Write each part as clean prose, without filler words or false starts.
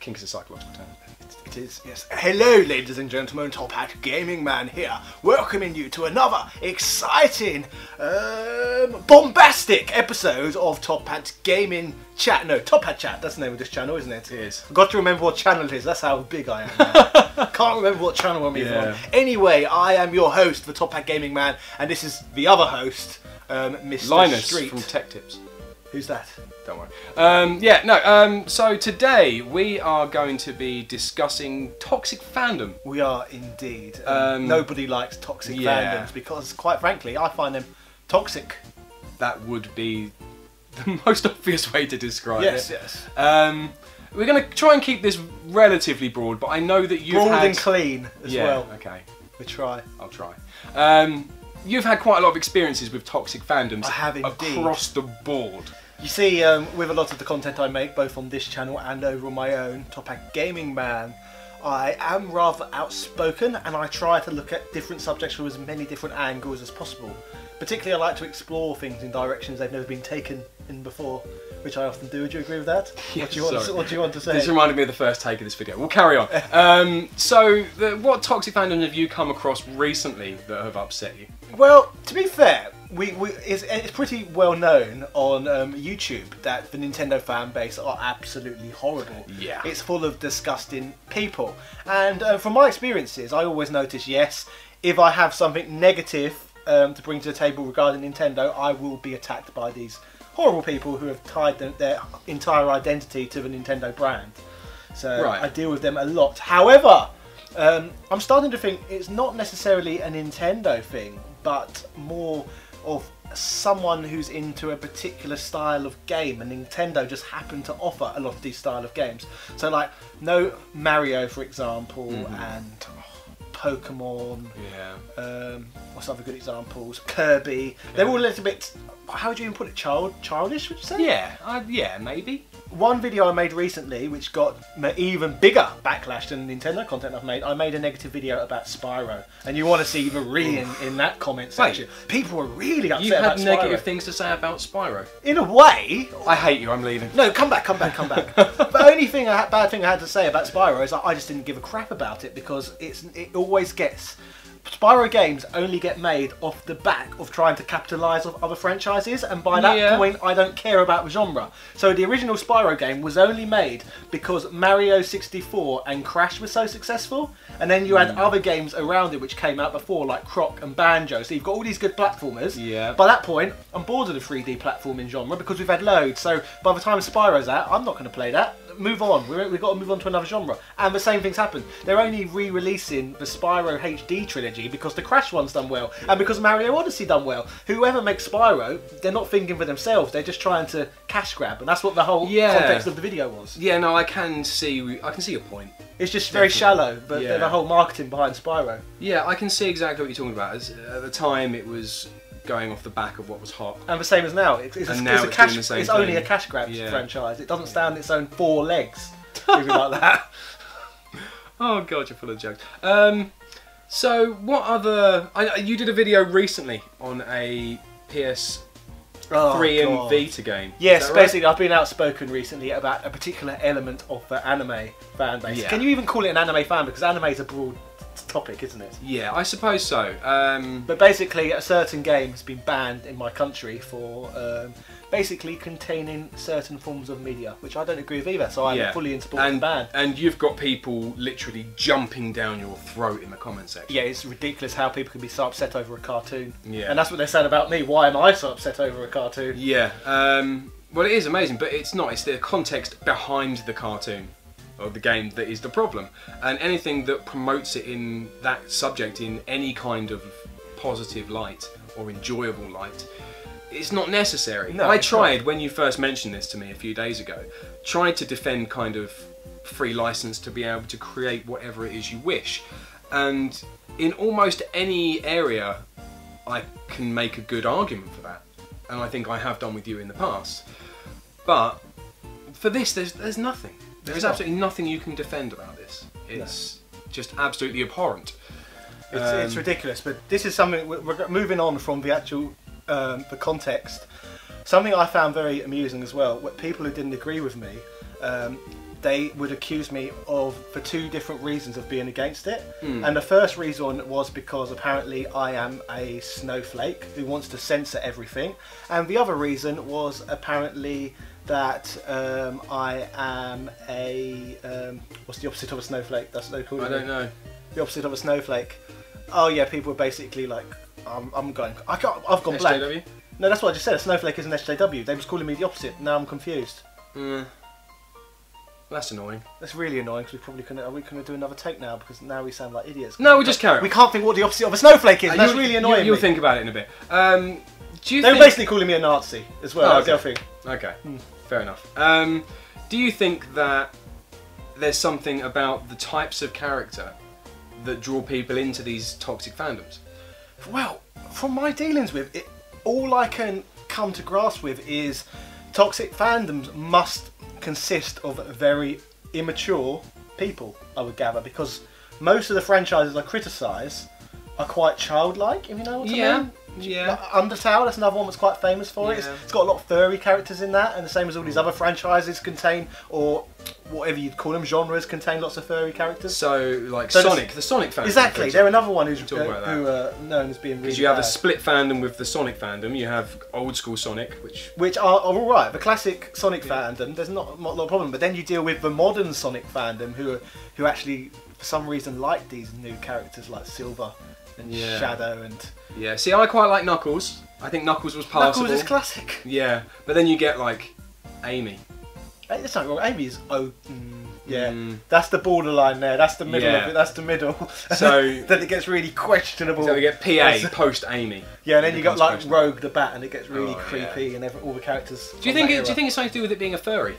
Kink is a psychological term. It is, yes. Hello, ladies and gentlemen, Top Hat Gaming Man here, welcoming you to another exciting, bombastic episode of Top Hat Gaming Chat. No, Top Hat Chat, that's the name of this channel, isn't it? It is. I've got to remember what channel it is, that's how big I am now. Can't remember what channel I'm even on. Anyway, I am your host, the Top Hat Gaming Man, and this is the other host, Mr. Linus Street. from Tech Tips. Who's that? Don't worry. So today we are going to be discussing toxic fandom. We are indeed. Nobody likes toxic fandoms because, quite frankly, I find them toxic. That would be the most obvious way to describe it. Yes. We're going to try and keep this relatively broad, but I know that you've broad and clean as well. Okay. We try. I'll try. You've had quite a lot of experiences with toxic fandoms. I have indeed. Across the board. You see, with a lot of the content I make, both on this channel and over on my own, Top Hat Gaming Man, I am rather outspoken and I try to look at different subjects from as many different angles as possible. Particularly, I like to explore things in directions they've never been taken in before, which I often do. Would you agree with that? Yes, what do you want to say? This reminded me of the first take of this video. We'll carry on. What toxic fandoms have you come across recently that have upset you? Well, to be fair, it's pretty well known on YouTube that the Nintendo fan base are absolutely horrible. Yeah. It's full of disgusting people. And from my experiences, I always notice, yes, if I have something negative to bring to the table regarding Nintendo, I will be attacked by these horrible people who have tied their entire identity to the Nintendo brand. So right. I deal with them a lot. However, I'm starting to think it's not necessarily a Nintendo thing, but more of someone who's into a particular style of game, and Nintendo just happen to offer a lot of these style of games. So like, no Mario, for example, and Pokemon. Yeah. What's other good examples? Kirby. They're all a little bit, how would you even put it, childish, would you say? Yeah, maybe. One video I made recently, which got even bigger backlash than the Nintendo content I've made, I made a negative video about Spyro. And you want to see Marie in that comment section. People were really upset about Spyro. You had negative things to say about Spyro? In a way. I hate you, I'm leaving. No, come back. The only bad thing I had to say about Spyro is I just didn't give a crap about it, because it always gets... Spyro games only get made off the back of trying to capitalise off other franchises, and by that point I don't care about the genre. So the original Spyro game was only made because Mario 64 and Crash were so successful, and then you had other games around it which came out before, like Croc and Banjo, so you've got all these good platformers. Yeah. By that point I'm bored of the 3D platforming genre because we've had loads, so by the time Spyro's out I'm not going to play that. Move on, we've got to move on to another genre. And the same thing's happened. They're only re-releasing the Spyro HD trilogy because the Crash one's done well, and because Mario Odyssey done well. Whoever makes Spyro, they're not thinking for themselves, they're just trying to cash grab, and that's what the whole context of the video was. Yeah, no, I can see your point. It's just very shallow, but the whole marketing behind Spyro. Yeah, I can see exactly what you're talking about. At the time it was going off the back of what was hot. And the same as now. It's only a cash grab franchise. It doesn't stand on its own 4 legs. Something like that. Oh god, you're full of jokes. So what other... you did a video recently on a PS3 and Vita game. Yes, basically I've been outspoken recently about a particular element of the anime fan base. Yeah. Can you even call it an anime fan? Because anime is a broad topic, isn't it? Yeah, I suppose so. But basically a certain game has been banned in my country for basically containing certain forms of media, which I don't agree with either, so I'm fully in support of the ban. And you've got people literally jumping down your throat in the comment section. Yeah, it's ridiculous how people can be so upset over a cartoon. Yeah. And that's what they're saying about me. Why am I so upset over a cartoon? Yeah. Well, it is amazing, but it's not. It's the context behind the cartoon or the game that is the problem. And anything that promotes it in that subject in any kind of positive light or enjoyable light, it's not necessary. No, I tried, when you first mentioned this to me a few days ago, tried to defend kind of free license to be able to create whatever it is you wish. And in almost any area, I can make a good argument for that. And I think I have done with you in the past. But for this, there's nothing. There is absolutely nothing you can defend about this. It's just absolutely abhorrent. It's ridiculous, but this is something, we're moving on from the actual the context. Something I found very amusing as well, people who didn't agree with me, they would accuse me of, for two different reasons, of being against it. And the first reason was because apparently I am a snowflake who wants to censor everything, and the other reason was apparently that I am a what's the opposite of a snowflake? That's what they call it. I don't know. The opposite of a snowflake. Oh yeah, people were basically like, I've gone SJW? blank. No, that's what I just said. A snowflake is an SJW. They was calling me the opposite. Now I'm confused. That's annoying. That's really annoying because are we going to do another take now? Because now we sound like idiots. No, we'll just carry on. We can't think what the opposite of a snowflake is. That's really annoying. You'll think about it in a bit. They were basically calling me a Nazi as well. Oh, that's the other thing. Okay, fair enough. Do you think that there's something about the types of character that draw people into these toxic fandoms? Well, from my dealings with it, all I can come to grasp with is toxic fandoms must consist of very immature people, I would gather, because most of the franchises I criticise are quite childlike, if you know what I mean. Yeah. Like Undertale, that's another one that's quite famous for it. It's got a lot of furry characters in that, and the same as all these other franchises contain, or whatever you'd call them, genres contain lots of furry characters. So, like Sonic, the Sonic fandom. Exactly, they're another one who are known as being really because you have bad. a split fandom with the Sonic fandom. You have old school Sonic, which are all right. The classic Sonic fandom, there's not a lot of problem. But then you deal with the modern Sonic fandom, who actually, for some reason, like these new characters like Silver and Shadow and. Yeah. See, I quite like Knuckles. I think Knuckles was passable. Knuckles is classic. Yeah, but then you get like Amy. It's not wrong. Amy's that's the borderline there. That's the middle of it. That's the middle. So then it gets really questionable. So we get PA post Amy. Yeah, and then you got like Rogue the Bat, and it gets really creepy, and all the characters. Do you think it's something to do with it being a furry?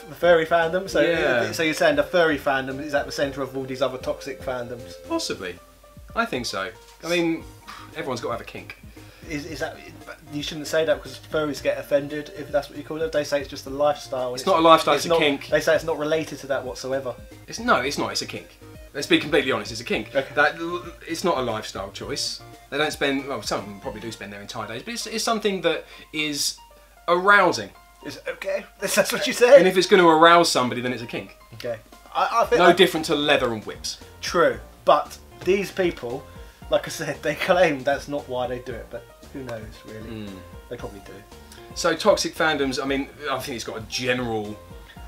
The furry fandom. So you're saying the furry fandom is at the centre of all these other toxic fandoms? Possibly. I think so. I mean, everyone's got to have a kink. Is that, you shouldn't say that because furries get offended if that's what you call it. They say it's just a lifestyle. It's not a lifestyle, it's a kink. They say it's not related to that whatsoever. It's not, it's a kink. Let's be completely honest, it's a kink. Okay. It's not a lifestyle choice. They don't spend, well, some of them probably do spend their entire days, but it's something that is arousing. Okay, that's what you said. And if it's going to arouse somebody, then it's a kink. Okay. I think no different to leather and whips. True, but these people, like I said, they claim that's not why they do it, but who knows, really? They probably do. So toxic fandoms, I mean, I think it's got a general...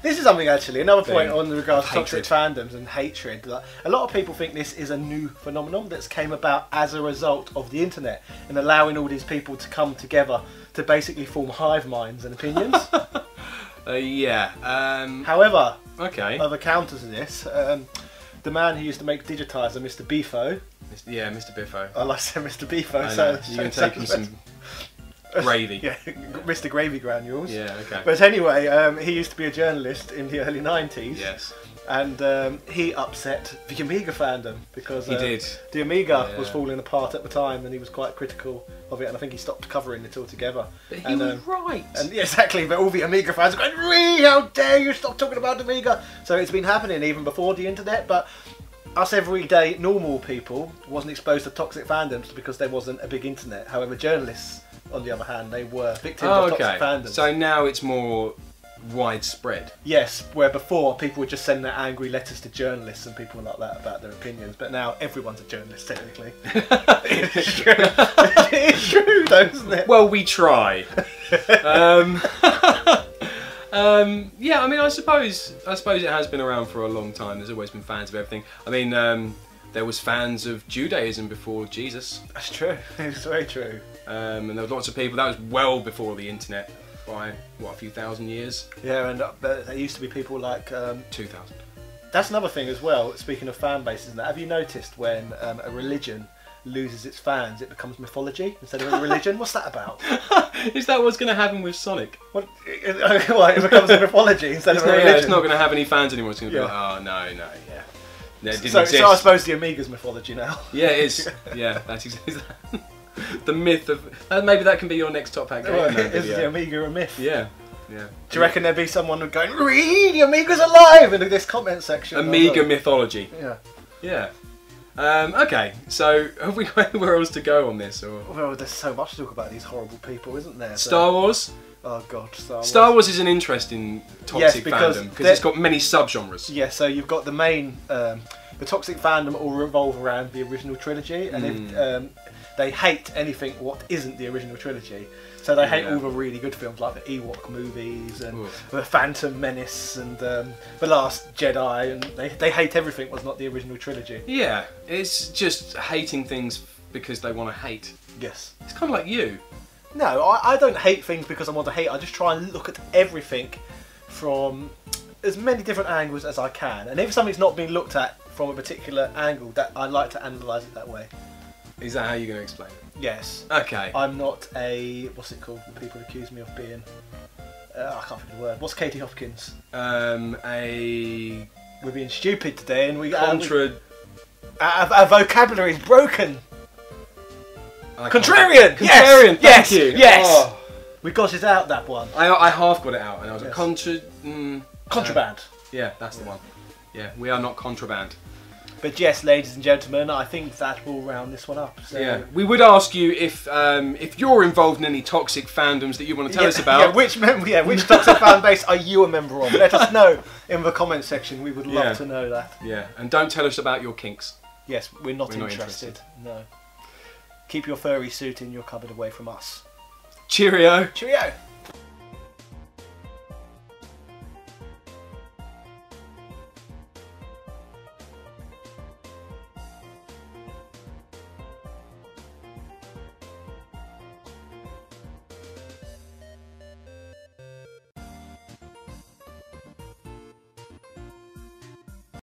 This is something actually, another point on regards to toxic fandoms and hatred. Like, a lot of people think this is a new phenomenon that's came about as a result of the internet and allowing all these people to come together to basically form hive minds and opinions. However, other counters to this, the man who used to make Digitizer, Mr. Bifo. Yeah, Mr. Biffo. I like to say Mr. Bifo. I know. You can take him some gravy. Yeah, Mr. Gravy Granules. Yeah, okay. But anyway, he used to be a journalist in the early 90s. Yes. And he upset the Amiga fandom because he did. The Amiga was falling apart at the time, and he was quite critical of it. And I think he stopped covering it altogether. But he was right. And yeah, exactly. But all the Amiga fans are going, "Ree, how dare you stop talking about the Amiga?" So it's been happening even before the internet, but. Us everyday normal people wasn't exposed to toxic fandoms because there wasn't a big internet. However, journalists, on the other hand, they were victims of toxic fandoms. So now it's more widespread. Yes, where before people would just send their angry letters to journalists and people like that about their opinions, but now everyone's a journalist technically. It's true. It's true though, isn't it? Well, we try. Yeah, I mean, I suppose it has been around for a long time. There's always been fans of everything. I mean, there was fans of Judaism before Jesus. That's true. It's very true. And there were lots of people. That was well before the internet by what, a few thousand years. Yeah, and there used to be people like 2000. That's another thing as well. Speaking of fan bases, and that, have you noticed when a religion loses its fans, it becomes mythology instead of a religion? What's that about? Is that what's going to happen with Sonic? What? It becomes a mythology instead of a religion. Yeah, it's not going to have any fans anymore. It's going to be like, oh no, yeah. No, it didn't exist. So I suppose the Amiga's mythology now. Yeah, it is. Yeah, that's exactly the myth of. Maybe that can be your next Top Hat game. Is the Amiga a myth? Yeah. Yeah. Do you reckon there'd be someone going, "Read, the Amiga's alive" in this comment section? Amiga mythology. Yeah. Yeah. Okay, so have we got anywhere else to go on this? Or Well, there's so much to talk about these horrible people, isn't there? Star Wars? Oh God, Star Wars. Star Wars is an interesting toxic fandom because it's got many subgenres. Yeah, so you've got the main, the toxic fandom all revolve around the original trilogy, and if, they hate anything what isn't the original trilogy. So they hate all the really good films like the Ewok movies and the Phantom Menace and the Last Jedi, and they hate everything was not the original trilogy. Yeah, it's just hating things because they want to hate. Yes. It's kind of like you. No, I don't hate things because I want to hate. I just try and look at everything from as many different angles as I can. And if something's not being looked at from a particular angle, that I like to analyse it that way. Is that how you're going to explain it? Yes. Okay. I'm not a... What's it called? People accuse me of being... I can't think of the word. What's Katie Hopkins? We're being stupid today and we... Our vocabulary is broken. Contrarian! Contrarian! Yes! Thank you! Yes! Oh. We got it out, that one. I half got it out and I was like, Contraband. Yeah, that's the one. Yeah, we are not contraband. But yes, ladies and gentlemen, I think that will round this one up. So. Yeah, we would ask you if you're involved in any toxic fandoms that you want to tell us about. Which toxic fan base are you a member of? Let us know in the comment section. We would love to know that. Yeah, and don't tell us about your kinks. Yes, we're not interested. No. Keep your furry suit in your cupboard away from us. Cheerio. Cheerio.